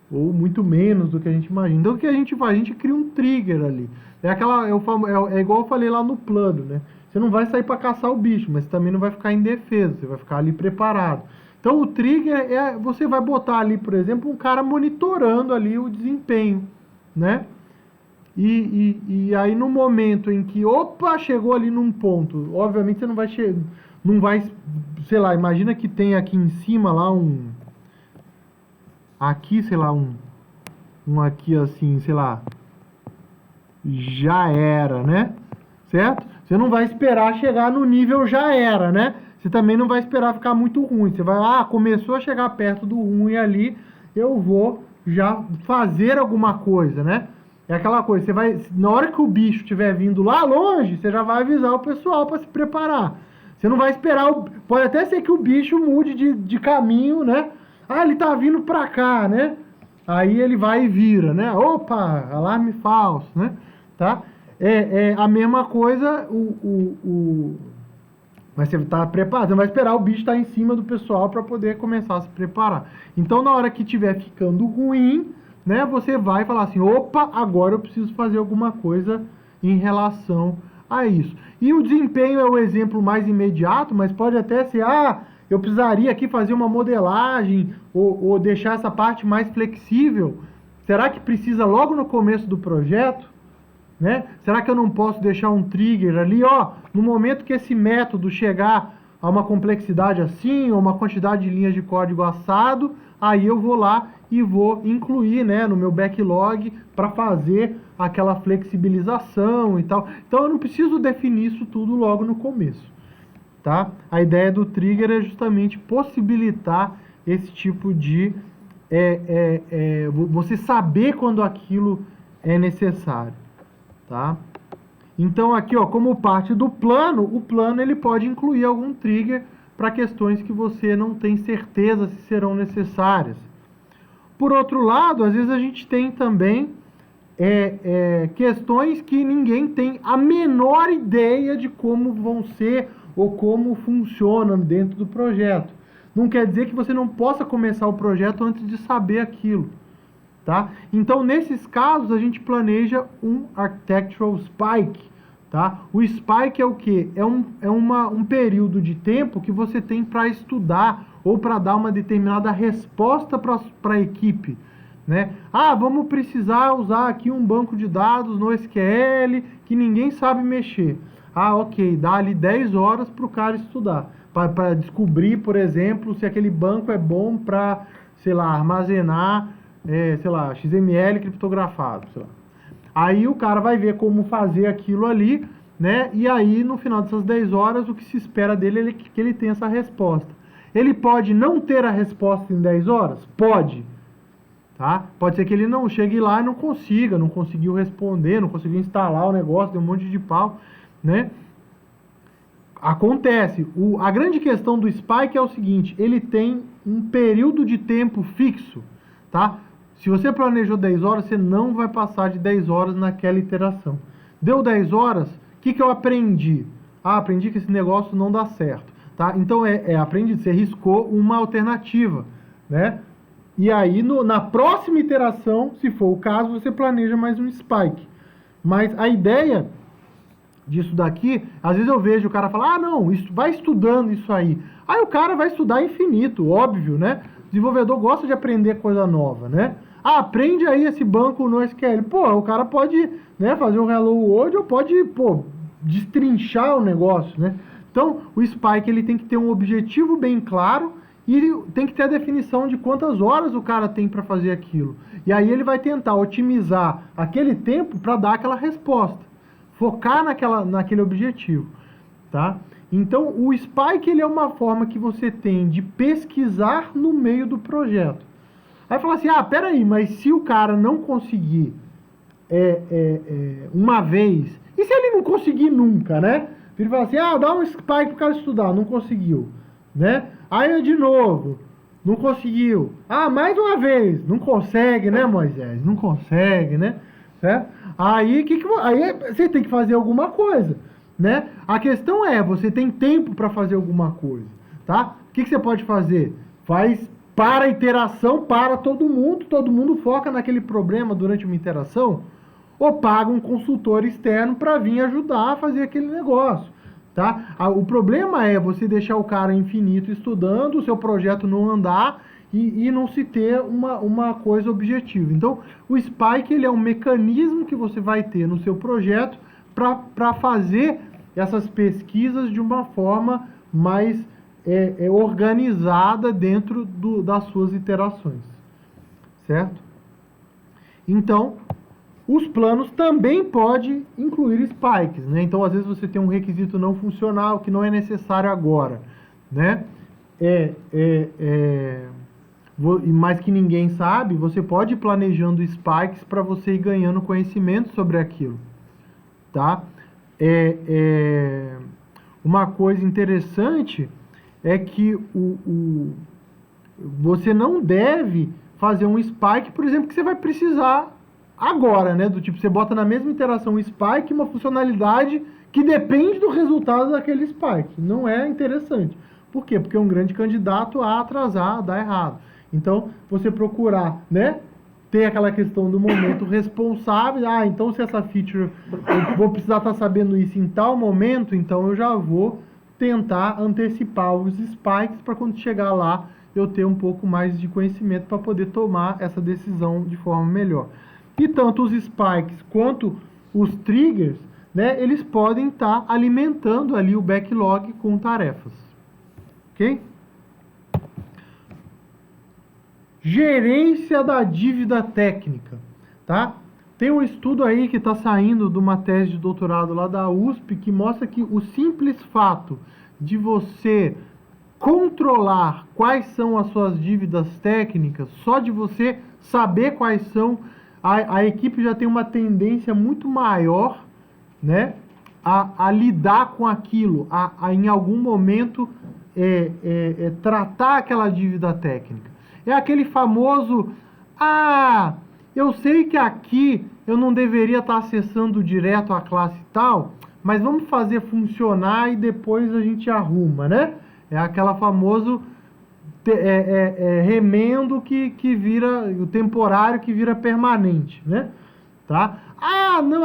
Ou muito menos do que a gente imagina. Então, o que a gente faz? A gente cria um trigger ali. É igual eu falei lá no plano, né? Você não vai sair para caçar o bicho, mas você também não vai ficar indefeso, você vai ficar ali preparado. Então, o trigger você vai botar ali, por exemplo, um cara monitorando ali o desempenho, né? E aí, no momento em que, chegou ali num ponto, obviamente você não vai, sei lá, imagina que tem aqui em cima lá aqui, sei lá, um aqui assim, sei lá, já era, né? Certo? Você não vai esperar chegar no nível já era, né? Você também não vai esperar ficar muito ruim. Você vai, começou a chegar perto do ruim ali, eu vou já fazer alguma coisa, né? É aquela coisa, você vai, na hora que o bicho estiver vindo lá longe, você já vai avisar o pessoal para se preparar. Você não vai esperar, pode até ser que o bicho mude de caminho, né? Ele tá vindo para cá, né? Aí ele vai e vira, né? Opa, alarme falso, né? Tá? A mesma coisa, mas você está preparado, você vai esperar o bicho estar em cima do pessoal para poder começar a se preparar. Então, na hora que estiver ficando ruim, né, você vai falar assim, agora eu preciso fazer alguma coisa em relação a isso. E o desempenho é o exemplo mais imediato, mas pode até ser, eu precisaria aqui fazer uma modelagem ou deixar essa parte mais flexível. Será que precisa logo no começo do projeto? Né? Será que eu não posso deixar um trigger ali, no momento que esse método chegar a uma complexidade assim, ou uma quantidade de linhas de código assado, aí eu vou lá e vou incluir, né, no meu backlog para fazer aquela flexibilização e tal. Então eu não preciso definir isso tudo logo no começo, tá? A ideia do trigger é justamente possibilitar esse tipo de você saber quando aquilo é necessário. Tá? Então aqui, como parte do plano, o plano ele pode incluir algum trigger para questões que você não tem certeza se serão necessárias. Por outro lado, às vezes a gente tem também questões que ninguém tem a menor ideia de como vão ser ou como funcionam dentro do projeto. Não quer dizer que você não possa começar o projeto antes de saber aquilo. tá? Então, nesses casos, a gente planeja um Architectural Spike, tá? O Spike é o quê? É um período de tempo que você tem para estudar ou para dar uma determinada resposta para a equipe, né? Ah, vamos precisar usar aqui um banco de dados no SQL que ninguém sabe mexer. Ah, ok, dá ali 10 horas para o cara estudar, para descobrir, por exemplo, se aquele banco é bom para, sei lá, armazenar, sei lá, XML criptografado, sei lá. Aí o cara vai ver como fazer aquilo ali, né? E aí, no final dessas 10 horas, o que se espera dele é que ele tenha essa resposta. Ele pode não ter a resposta em 10 horas? Pode. Tá? Pode ser que ele não chegue lá e não consiga, não conseguiu responder, não conseguiu instalar o negócio, deu um monte de pau, né? Acontece. A grande questão do Spike é o seguinte, ele tem um período de tempo fixo, tá? Se você planejou 10 horas, você não vai passar de 10 horas naquela iteração. Deu 10 horas, o que eu aprendi? Ah, aprendi que esse negócio não dá certo, tá? Então, aprendi, você riscou uma alternativa, né? E aí, na próxima iteração, se for o caso, você planeja mais um spike. Mas a ideia disso daqui, às vezes eu vejo o cara falar, ah, não, vai estudando isso aí. Aí o cara vai estudar infinito, óbvio, né? O desenvolvedor gosta de aprender coisa nova, né? Ah, aprende aí esse banco no SQL. Pô, o cara pode, né, fazer um Hello World ou pode, destrinchar o negócio, né? Então, o Spike, ele tem que ter um objetivo bem claro e tem que ter a definição de quantas horas o cara tem para fazer aquilo. E aí ele vai tentar otimizar aquele tempo para dar aquela resposta. Focar naquele objetivo, tá? Então, o Spike, ele é uma forma que você tem de pesquisar no meio do projeto. Aí fala assim, peraí, mas se o cara não conseguir uma vez, e se ele não conseguir nunca, né? Ele fala assim, dá um Spike pro cara estudar, não conseguiu, né? Aí de novo, não conseguiu. Mais uma vez, não consegue, né, Moisés? Não consegue, né? Certo? Aí você tem que fazer alguma coisa, né? A questão você tem tempo para fazer alguma coisa, tá? O que você pode fazer? Para a interação, para todo mundo foca naquele problema durante uma interação, ou paga um consultor externo para vir ajudar a fazer aquele negócio, tá? O problema é você deixar o cara infinito estudando, o seu projeto não andar e não se ter uma coisa objetiva. Então, o Spike, ele é um mecanismo que você vai ter no seu projeto para fazer essas pesquisas de uma forma mais organizada dentro das suas iterações, certo? Então, os planos também podem incluir spikes, né? Então, às vezes você tem um requisito não funcional que não é necessário agora, né? Mas que ninguém sabe, você pode ir planejando spikes para você ir ganhando conhecimento sobre aquilo, tá? Uma coisa interessante é que você não deve fazer um spike, por exemplo, que você vai precisar agora, né? Do tipo, você bota na mesma interação um spike, uma funcionalidade que depende do resultado daquele spike. Não é interessante. Por quê? Porque é um grande candidato a atrasar, a dar errado. Então, você procurar, né? Ter aquela questão do momento responsável. Então se essa feature, eu vou precisar estar sabendo isso em tal momento, então eu já vou tentar antecipar os spikes para quando chegar lá eu ter um pouco mais de conhecimento para poder tomar essa decisão de forma melhor. E tanto os spikes quanto os triggers, né, eles podem estar alimentando ali o backlog com tarefas. Ok? Gerência da dívida técnica, tá? Tem um estudo aí que está saindo de uma tese de doutorado lá da USP que mostra que o simples fato de você controlar quais são as suas dívidas técnicas, só de você saber quais são, a equipe já tem uma tendência muito maior, né, a lidar com aquilo, a em algum momento tratar aquela dívida técnica. É aquele famoso, eu sei que aqui eu não deveria estar acessando direto a classe tal, mas vamos fazer funcionar e depois a gente arruma, né? É aquela famoso remendo que vira, o temporário que vira permanente, né? Tá? Ah, não,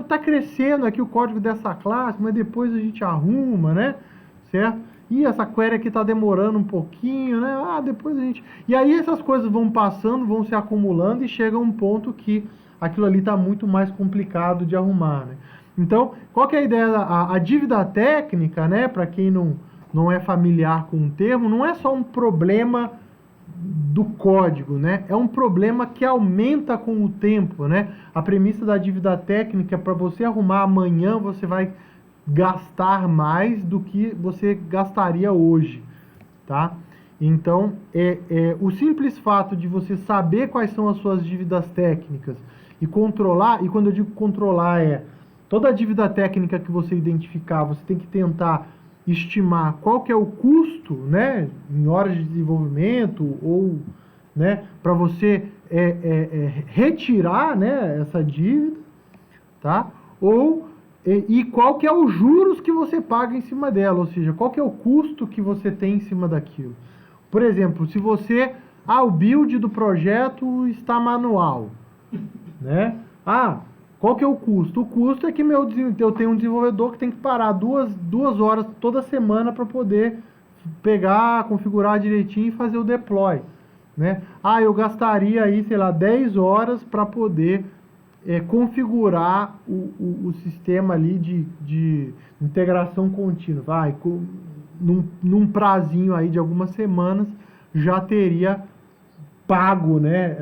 tá crescendo aqui o código dessa classe, mas depois a gente arruma, né? Certo? E essa query aqui tá demorando um pouquinho, né? Ah, depois a gente... E aí essas coisas vão passando, vão se acumulando e chega um ponto que aquilo ali tá muito mais complicado de arrumar, né? Então, qual que é a ideia? A dívida técnica, né? Para quem não é familiar com o termo, não é só um problema do código, né? É um problema que aumenta com o tempo, né? A premissa da dívida técnica é para você arrumar amanhã, você vai gastar mais do que você gastaria hoje, tá? Então, o simples fato de você saber quais são as suas dívidas técnicas e controlar, e quando eu digo controlar toda a dívida técnica que você identificar, você tem que tentar estimar qual que é o custo, né, em horas de desenvolvimento ou, né, para você retirar, né, essa dívida, tá? E qual que é os juros que você paga em cima dela, ou seja, qual que é o custo que você tem em cima daquilo. Por exemplo, se você, o build do projeto está manual, né? Qual que é o custo? O custo é que eu tenho um desenvolvedor que tem que parar duas horas toda semana para poder pegar, configurar direitinho e fazer o deploy, né? Eu gastaria aí, sei lá, 10 horas para poder configurar o sistema ali de integração contínua. Num prazinho aí de algumas semanas já teria pago, né,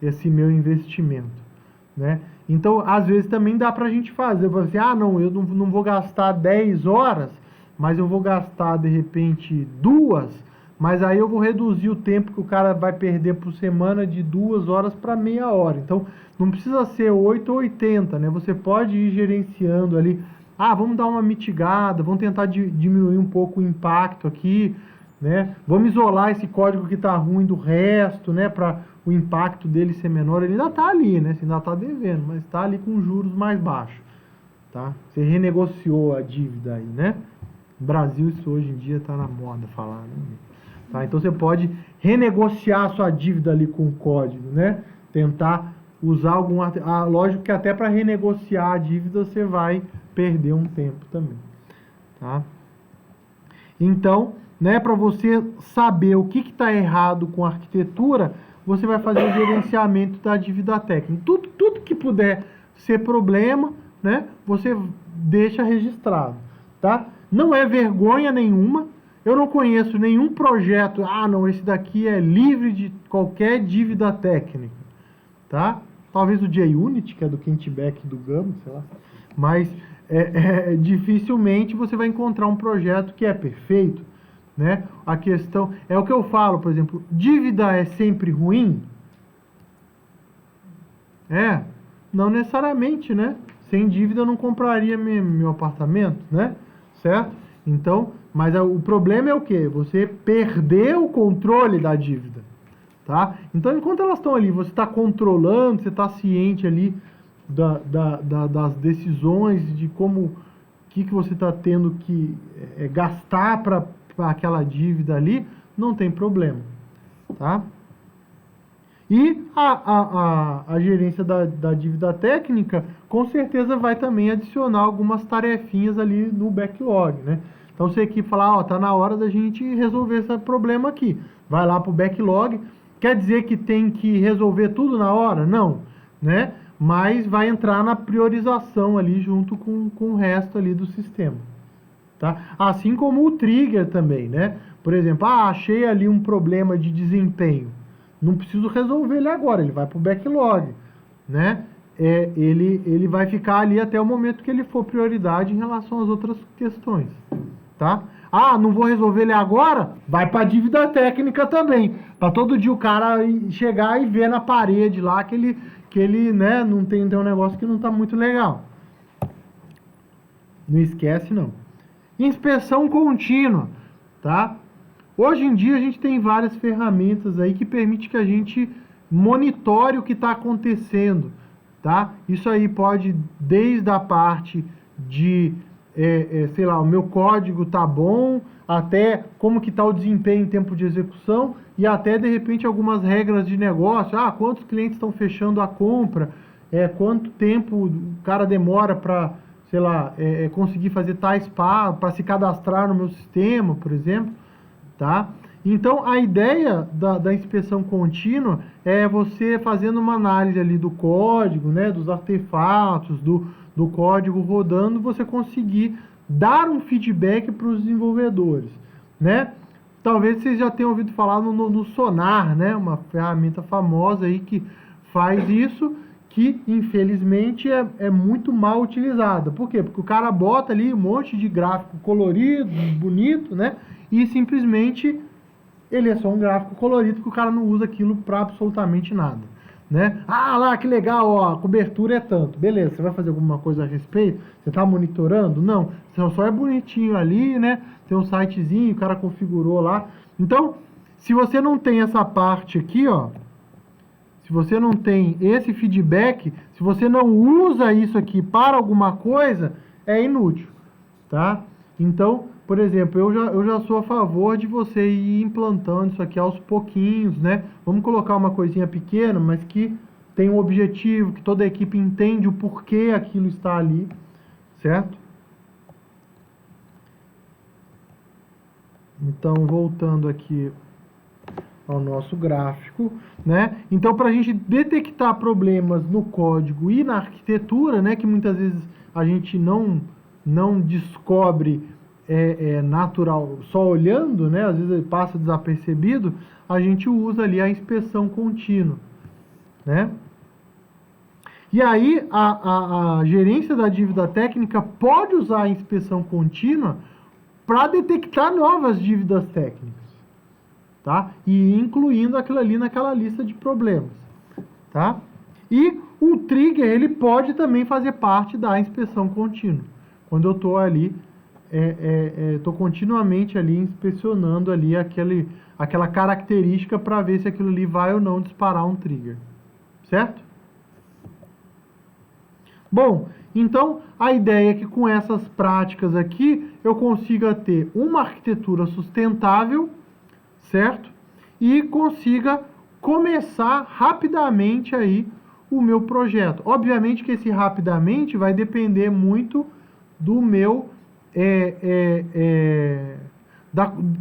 esse meu investimento, né? Então, às vezes também dá pra gente fazer, assim, não, eu não vou gastar 10 horas, mas eu vou gastar, de repente, 2, mas aí eu vou reduzir o tempo que o cara vai perder por semana de 2 horas para meia hora. Então, não precisa ser 8 ou 80, né? Você pode ir gerenciando ali, vamos dar uma mitigada, vamos tentar diminuir um pouco o impacto aqui, né? Vamos isolar esse código que está ruim do resto, né? Para o impacto dele ser menor. Ele ainda está ali, né? Você ainda está devendo, mas está ali com juros mais baixos, tá? Você renegociou a dívida aí, né? No Brasil, isso hoje em dia está na moda falar, né? Tá? Então você pode renegociar a sua dívida ali com o código, né? Tentar usar lógico que até para renegociar a dívida você vai perder um tempo também, tá? Então, né, para você saber o que está errado com a arquitetura, você vai fazer o gerenciamento da dívida técnica. Tudo que puder ser problema, né, você deixa registrado, tá? Não é vergonha nenhuma. Eu não conheço nenhum projeto, não, esse daqui é livre de qualquer dívida técnica, tá? Talvez o JUnit, que é do Kentback do Gama, sei lá. Mas dificilmente você vai encontrar um projeto que é perfeito, né? A questão é o que eu falo, por exemplo, dívida é sempre ruim? Não necessariamente, né? Sem dívida eu não compraria meu apartamento, né? Certo? Então, mas o problema é o quê? Você perdeu o controle da dívida, tá? Então, enquanto elas estão ali, você está controlando, você está ciente ali das decisões, de que você está tendo que gastar para aquela dívida ali, não tem problema, tá? E a gerência da dívida técnica, com certeza vai também adicionar algumas tarefinhas ali no backlog, né? Então, se a equipe falar, tá na hora da gente resolver esse problema aqui, vai lá para o backlog, quer dizer que tem que resolver tudo na hora? Não, né? Mas vai entrar na priorização ali junto com o resto ali do sistema, tá? Assim como o trigger também, né? Por exemplo, achei ali um problema de desempenho. Não preciso resolver ele agora, ele vai para o backlog, né? Ele vai ficar ali até o momento que ele for prioridade em relação às outras questões, tá? Não vou resolver ele agora? Vai para a dívida técnica também, para todo dia o cara chegar e ver na parede lá que ele né, não tem um negócio que não está muito legal. Não esquece, não. Inspeção contínua, tá? Hoje em dia a gente tem várias ferramentas aí que permite que a gente monitore o que está acontecendo, tá? Isso aí pode, desde a parte de sei lá, o meu código tá bom, até como que tá o desempenho em tempo de execução e até de repente algumas regras de negócio, quantos clientes estão fechando a compra, quanto tempo o cara demora para, sei lá, conseguir fazer tais para se cadastrar no meu sistema, por exemplo, tá? Então, a ideia da inspeção contínua é você fazendo uma análise ali do código, né, dos artefatos, do código rodando, você conseguir dar um feedback para os desenvolvedores, né? Talvez vocês já tenham ouvido falar no Sonar, né, uma ferramenta famosa aí que faz isso, que infelizmente é muito mal utilizada. Por quê? Porque o cara bota ali um monte de gráfico colorido, bonito, né, e simplesmente ele é só um gráfico colorido que o cara não usa aquilo para absolutamente nada, né? Lá, que legal, ó, a cobertura é tanto. Beleza, você vai fazer alguma coisa a respeito? Você está monitorando? Não, só é bonitinho ali, né? Tem um sitezinho, o cara configurou lá. Então, se você não tem essa parte aqui, ó, se você não tem esse feedback, se você não usa isso aqui para alguma coisa, é inútil, tá? Então, por exemplo, eu já sou a favor de você ir implantando isso aqui aos pouquinhos, né? Vamos colocar uma coisinha pequena, mas que tem um objetivo, que toda a equipe entende o porquê aquilo está ali, certo? Então, voltando aqui ao nosso gráfico, né? Então, para a gente detectar problemas no código e na arquitetura, né, que muitas vezes a gente não descobre natural só olhando, né? Às vezes ele passa desapercebido, a gente usa ali a inspeção contínua, né? E aí a gerência da dívida técnica pode usar a inspeção contínua para detectar novas dívidas técnicas, tá? E incluindo aquilo ali naquela lista de problemas, tá? E o trigger, ele pode também fazer parte da inspeção contínua. Quando eu estou ali, estou continuamente ali inspecionando ali aquela característica para ver se aquilo ali vai ou não disparar um trigger, certo? Bom, então a ideia é que com essas práticas aqui eu consiga ter uma arquitetura sustentável, certo? E consiga começar rapidamente aí o meu projeto. Obviamente que esse rapidamente vai depender muito do meu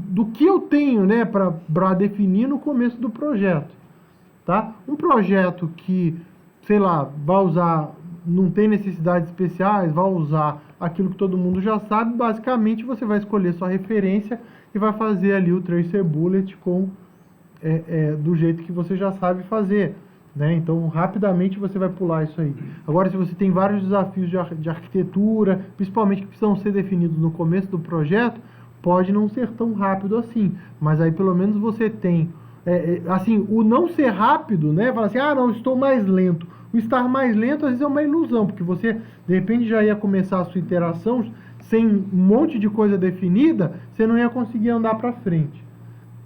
do que eu tenho, né, para definir no começo do projeto, tá? Um projeto que, sei lá, vai usar, não tem necessidades especiais, vai usar aquilo que todo mundo já sabe, basicamente você vai escolher sua referência e vai fazer ali o tracer bullet do jeito que você já sabe fazer, né? Então, rapidamente você vai pular isso aí. Agora, se você tem vários desafios de arquitetura, principalmente que precisam ser definidos no começo do projeto, pode não ser tão rápido assim, mas aí pelo menos você tem, assim, o não ser rápido, né? Fala assim, não, estou mais lento. O estar mais lento às vezes é uma ilusão, porque você, de repente, já ia começar a sua interação sem um monte de coisa definida, você não ia conseguir andar para frente,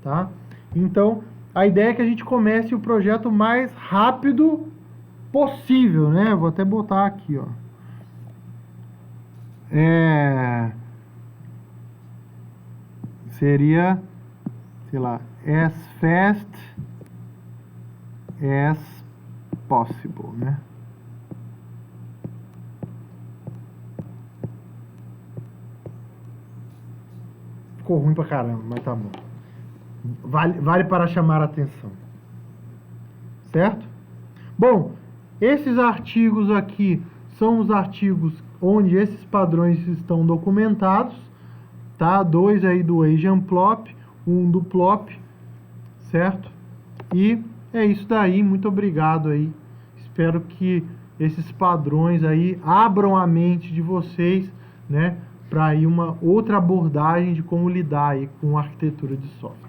tá? Então, a ideia é que a gente comece o projeto mais rápido possível, né? Vou até botar aqui, ó. Seria, sei lá, as fast as possible, né? Ficou ruim pra caramba, mas tá bom. Vale para chamar a atenção. Certo? Bom, esses artigos aqui são os artigos onde esses padrões estão documentados, tá? 2 aí do Asian Plop, 1 do Plop, certo? E é isso daí, muito obrigado aí. Espero que esses padrões aí abram a mente de vocês, né? Para ir uma outra abordagem de como lidar aí com a arquitetura de software.